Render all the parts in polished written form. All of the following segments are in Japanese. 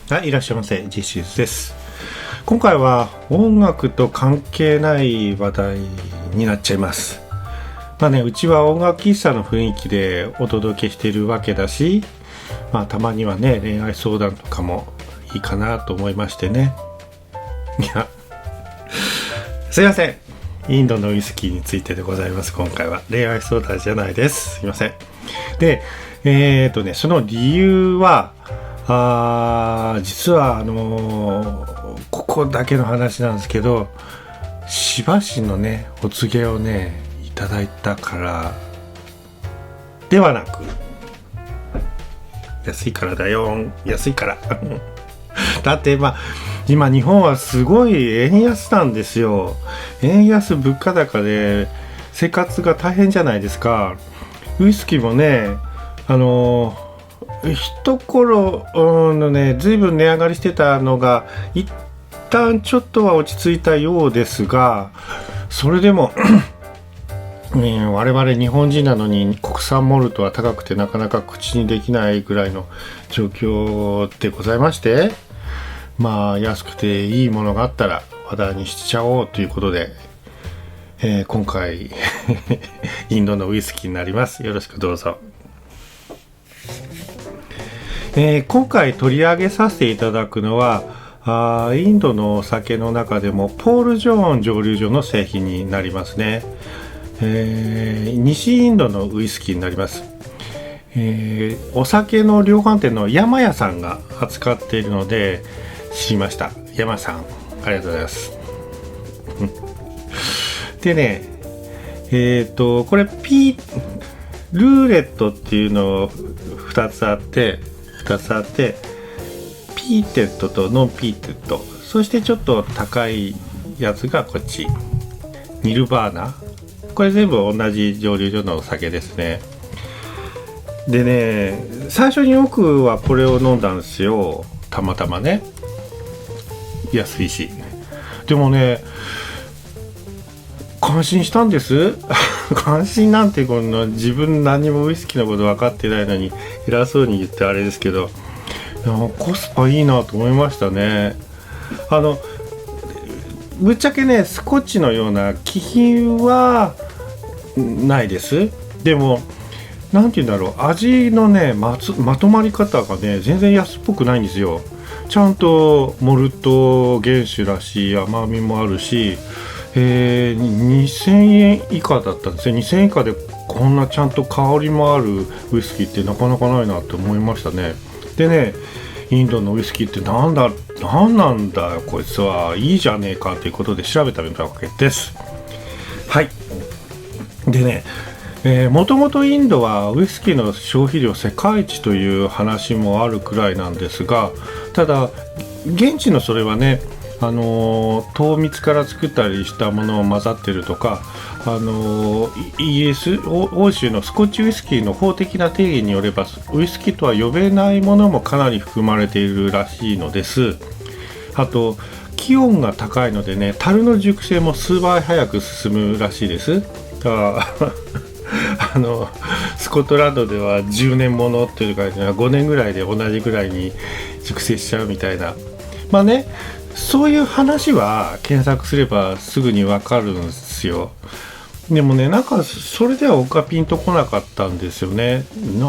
はい、いらっしゃいませ。ジェシーズです。今回は音楽と関係ない話題になっちゃいます。うちは音楽喫茶の雰囲気でお届けしているわけだし、たまにはね、恋愛相談とかもいいかなと思いましてね。すいません。インドのウイスキーについてでございます。今回は恋愛相談じゃないです。すいません。で、その理由は、実はここだけの話なんですけど、しばしのねお告げをねいただいたからではなく、安いからだよ、安いからだって今日本はすごい円安なんですよ。円安物価高で生活が大変じゃないですか。ウイスキーもね一頃のねずいぶん値上がりしてたのが一旦ちょっとは落ち着いたようですが、それでも我々日本人なのに国産モルトは高くてなかなか口にできないぐらいの状況でございまして、安くていいものがあったら話題にしちゃおうということで、今回インドのウイスキーになります。よろしくどうぞ。今回取り上げさせていただくのはインドのお酒の中でもポール・ジョーン蒸留所の製品になりますね。西インドのウイスキーになります。お酒の量販店の山屋さんが扱っているので知りました。山さんありがとうございますでねこれルーレットっていうの2つあってピーテッドとノンピーテッド、そしてちょっと高いやつがこっちニルバーナ。これ全部同じ蒸留所のお酒ですね。でね、最初に僕はこれを飲んだんですよ。たまたまね、安いし。でもね感心したんです感心なんて、こんな自分何もウイスキーのこと分かってないのに偉そうに言ってあれですけど、コスパいいなと思いましたね。ぶっちゃけねスコッチのような気品はないです。でもなんて言うんだろう、味のねまとまり方がね全然安っぽくないんですよ。ちゃんとモルト原酒らしい甘みもあるし、2000円以下だったんですね。2000円以下でこんなちゃんと香りもあるウイスキーってなかなかないなって思いましたね。でね、インドのウイスキーってなんなんだよこいつはいいじゃねえかということで調べたわけです。はい。でね、もともとインドはウイスキーの消費量世界一という話もあるくらいなんですが、ただ現地のそれはね糖蜜から作ったりしたものを混ざってるとか、イギリス欧州のスコッチウイスキーの法的な定義によればウイスキーとは呼べないものもかなり含まれているらしいのです。あと気温が高いのでね、樽の熟成も数倍早く進むらしいです。スコットランドでは10年ものというか5年ぐらいで同じぐらいに熟成しちゃうみたいな、そういう話は検索すればすぐにわかるんですよ。でもね、それでは僕はピンとこなかったんですよね。イン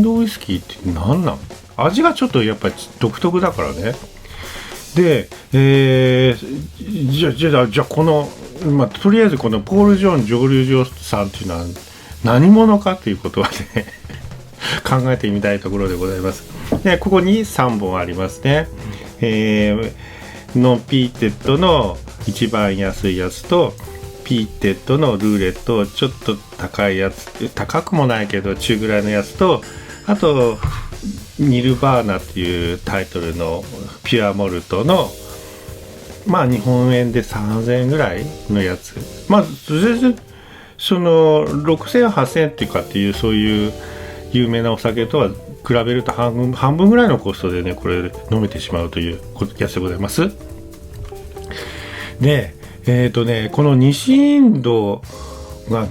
ドウイスキーって何なん？味がちょっとやっぱり独特だからね。で、じゃあこの、とりあえずこのポール・ジョーン蒸留所さんっていうのは何者かということはね考えてみたいところでございます。でここに3本ありますね。ノンピーテッドの一番安いやつとピーテッドのルーレットちょっと高いやつ、高くもないけど中ぐらいのやつと、あとニルバーナっていうタイトルのピュアモルトの日本円で3000円ぐらいのやつ、全然その6000円8000円っていうかっていうそういう有名なお酒とは比べると半分ぐらいのコストでねこれ飲めてしまうというやつでございます。でこの西インドが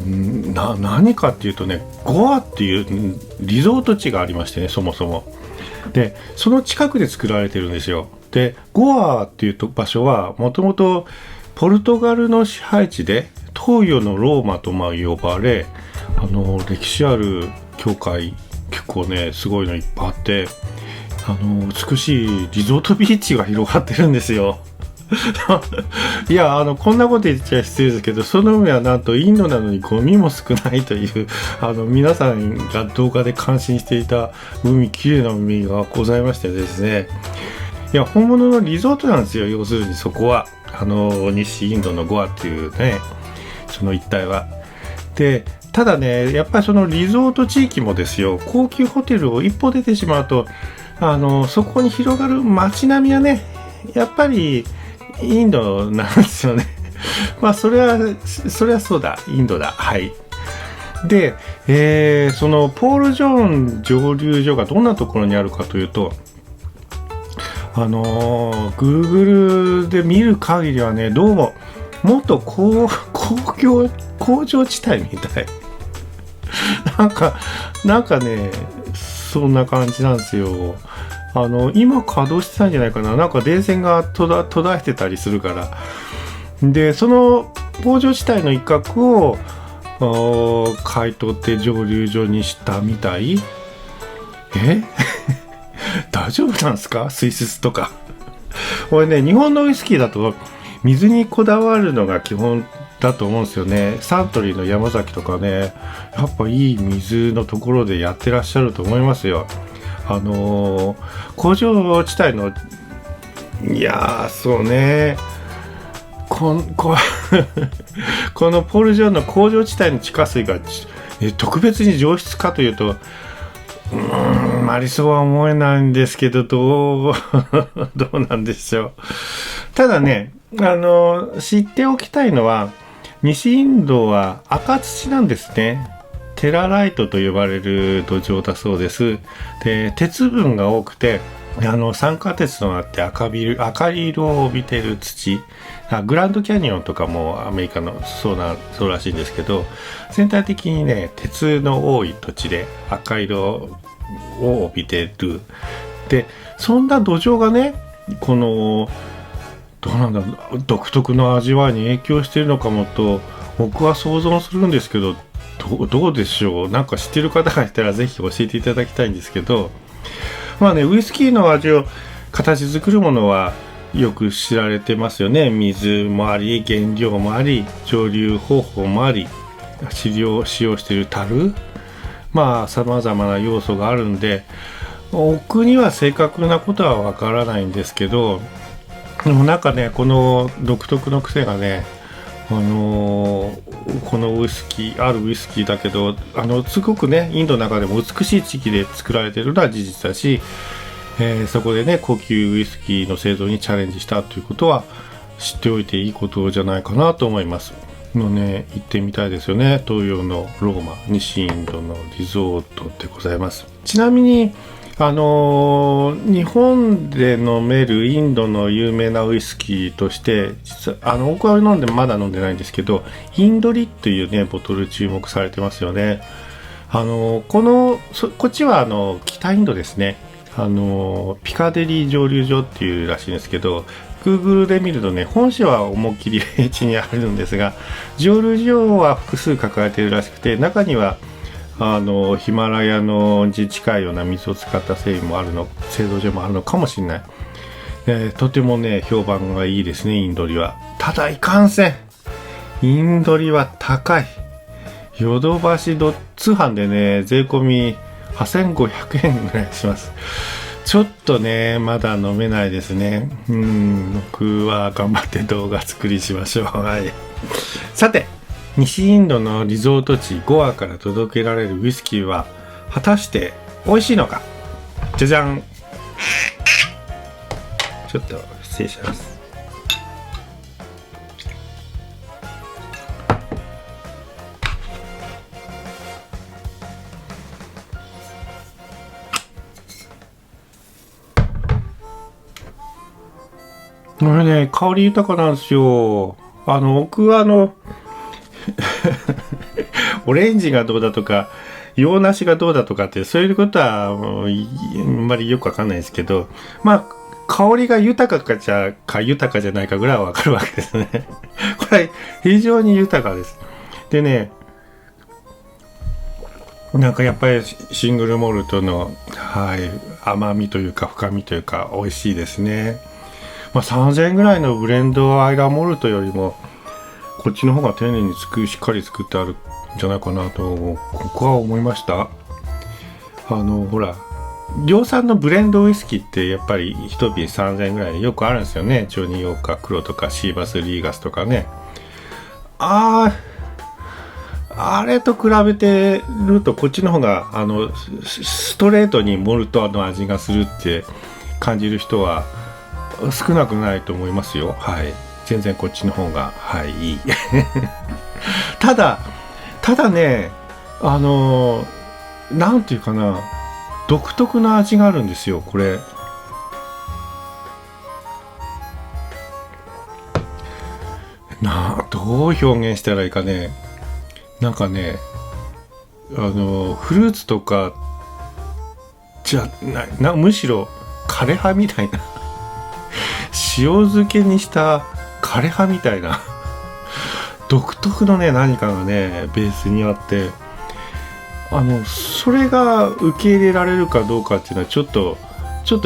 何かっていうとね、ゴアっていうリゾート地がありましてね、そもそもでその近くで作られてるんですよ。でゴアっていう場所はもともとポルトガルの支配地で東洋のローマと呼ばれ、歴史ある教会結構ねすごいのいっぱいあって、美しいリゾートビーチが広がってるんですよ。いやこんなこと言っちゃ失礼ですけど、その海はなんとインドなのにゴミも少ないという皆さんが動画で感心していた綺麗な海がございましてですね、いや本物のリゾートなんですよ。要するにそこは西インドのゴアっていうねその一帯は。でただねやっぱりそのリゾート地域もですよ、高級ホテルを一歩出てしまうとそこに広がる街並みはねやっぱりインドなんですよね。まあそれはそうだ、インドだ。はい。で、そのポール・ジョーン蒸留所がどんなところにあるかというと、Google で見る限りはね、どうももっと工場地帯みたい。なんかね、そんな感じなんですよ。今稼働してたんじゃないかな。なんか電線が途絶えてたりするから。で、その工場地帯の一角を買い取って蒸留所にしたみたい。大丈夫なんですか？水質とか。これね、日本のウイスキーだと水にこだわるのが基本だと思うんですよね。サントリーの山崎とかね、やっぱいい水のところでやってらっしゃると思いますよ。工場地帯のいやーそうねこのポール・ジョーンの工場地帯の地下水が特別に上質かというとありそうは思えないんですけどどうなんでしょう。ただね知っておきたいのは西インドは赤土なんですね。テラライトと呼ばれる土壌だそうです。で鉄分が多くて酸化鉄となって赤い色を帯びてる土、グランドキャニオンとかもアメリカのそうらしいんですけど、全体的にね鉄の多い土地で赤色を帯びてる。でそんな土壌がねこのどうなんだ独特の味わいに影響しているのかもと僕は想像するんですけど、どうでしょう。なんか知ってる方がいたらぜひ教えていただきたいんですけど、まあねウイスキーの味を形作るものはよく知られてますよね。水もあり原料もあり蒸留方法もあり使用している樽、まあ様々な要素があるんで僕には正確なことはわからないんですけど、でもなんかねこの独特の癖がねこのウイスキーあるウイスキーだけどすごくねインドの中でも美しい地域で作られているのは事実だし、そこでね高級ウイスキーの製造にチャレンジしたということは知っておいていいことじゃないかなと思います。行ってみたいですよね。東洋のローマ西インドのリゾートでございます。ちなみに日本で飲めるインドの有名なウイスキーとして実は僕はまだ飲んでないんですけど、インドリというねボトル注目されてますよね。こっちは北インドですね。ピカデリー蒸留所っていうらしいんですけど、 Google で見るとね本社は思いっきり平地にあるんですが蒸留所は複数抱えているらしくて、中にはヒマラヤのに近いような水を使った製造所もあるのかもしれない。とてもね評判がいいですねインドリは。ただいかんせんインドリは高い。ヨドバシ通販でね税込み8500円ぐらいします。ちょっとねまだ飲めないですね。僕は頑張って動画作りしましょう。はい。さて西インドのリゾート地ゴアから届けられるウイスキーは果たして美味しいのか。じゃじゃん。ちょっと失礼します。これね香り豊かなんですよ。僕はオレンジがどうだとか洋梨がどうだとかってそういうことはもうあんまりよくわかんないですけど、まあ香りが豊か豊かじゃないかぐらいはわかるわけですね。これ非常に豊かです。でね、なんかやっぱりシングルモルトの、甘みというか深みというか美味しいですね。まあ、3000円ぐらいのブレンドアイラモルトよりもこっちの方が丁寧にしっかり作ってあるんじゃないかなとここは思いました。ほら量産のブレンドウイスキーってやっぱり一瓶3000円ぐらいでよくあるんですよね。ジョニーオーカー黒とかシーバスリーガスとかね。あれと比べてるとこっちの方がストレートにモルトの味がするって感じる人は少なくないと思いますよ。はい、全然こっちの方がいい。ただね、なんていうかな、独特な味があるんですよ。これどう表現したらいいかね。なんかね、フルーツとかじゃないむしろ枯葉みたいな塩漬けにした枯葉みたいな独特のね何かがねベースにあって、それが受け入れられるかどうかっていうのはちょっと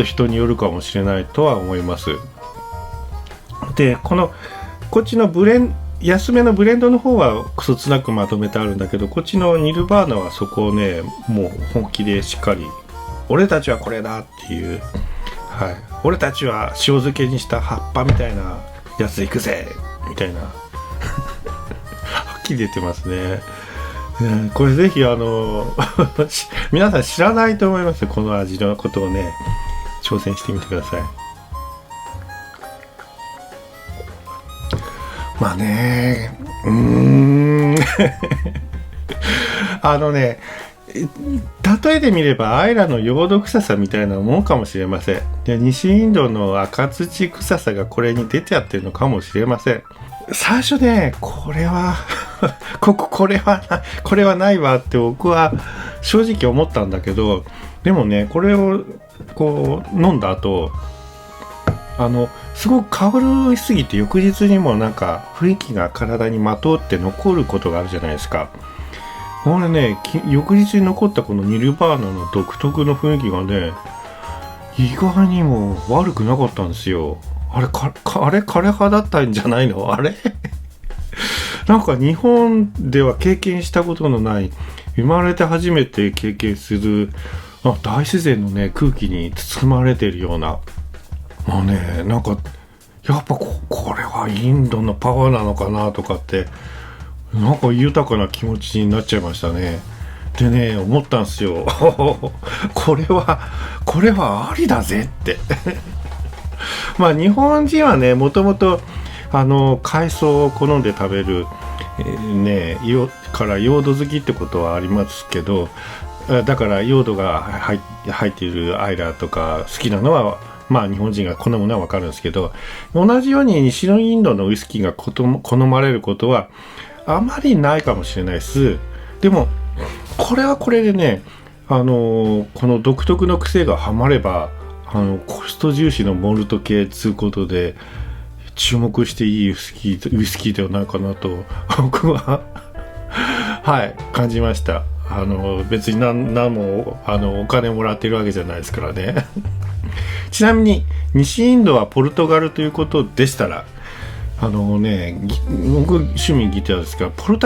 人によるかもしれないとは思います。でこっちの安めのブレンドの方はそつなくまとめてあるんだけど、こっちのニルバーナはそこをねもう本気でしっかり俺たちはこれだっていう、俺たちは塩漬けにした葉っぱみたいなやついくぜみたいなはっきり出てますね。これぜひ皆さん知らないと思いますよ。この味のことをね挑戦してみてください。まあね例えてみればアイラのヨード臭さみたいなもんかもしれません。で西インドの赤土臭さがこれに出てやってるのかもしれません。最初ねこれはこれはないわって僕は正直思ったんだけど、でもねこれをこう飲んだ後すごく香りすぎて翌日にもなんか雰囲気が体にまとって残ることがあるじゃないですか。これね翌日に残ったこのニルバーナの独特の雰囲気がね意外にも悪くなかったんですよ。あれ枯葉だったんじゃないの？あれなんか日本では経験したことのない、生まれて初めて経験する大自然のね空気に包まれているような、もうねなんかやっぱこれはインドのパワーなのかなとかってなんか豊かな気持ちになっちゃいましたね。でね思ったんですよこれはありだぜってまあ日本人はねもともと海藻を好んで食べる、からヨード好きってことはありますけど、だからヨードが入っているアイラとか好きなのはまあ日本人が好むのは分かるんですけど、同じように西のインドのウイスキーが好まれることはあまりないかもしれないです。でもこれはこれでねこの独特の癖がはまればコスト重視のモルト系つうことで注目していいウイスキーではないかなと僕は感じました。別に何もお金もらってるわけじゃないですからねちなみに西インドはポルトガルということでしたら僕趣味ギターですからポル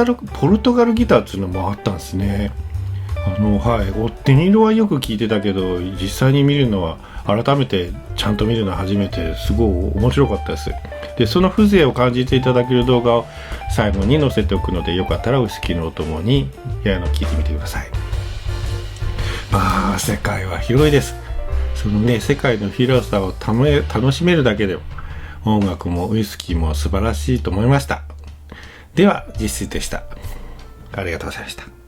トガルギターっていうのもあったんですね。デニーロはよく聞いてたけど実際に見るのは改めてちゃんと見るのは初めてすごい面白かったです。でその風情を感じていただける動画を最後に載せておくのでよかったらウイスキーのお供に聞いてみてください。まあ世界は広いです。そのね世界の広さを楽しめるだけでも音楽もウイスキーも素晴らしいと思いました。では実践でした。ありがとうございました。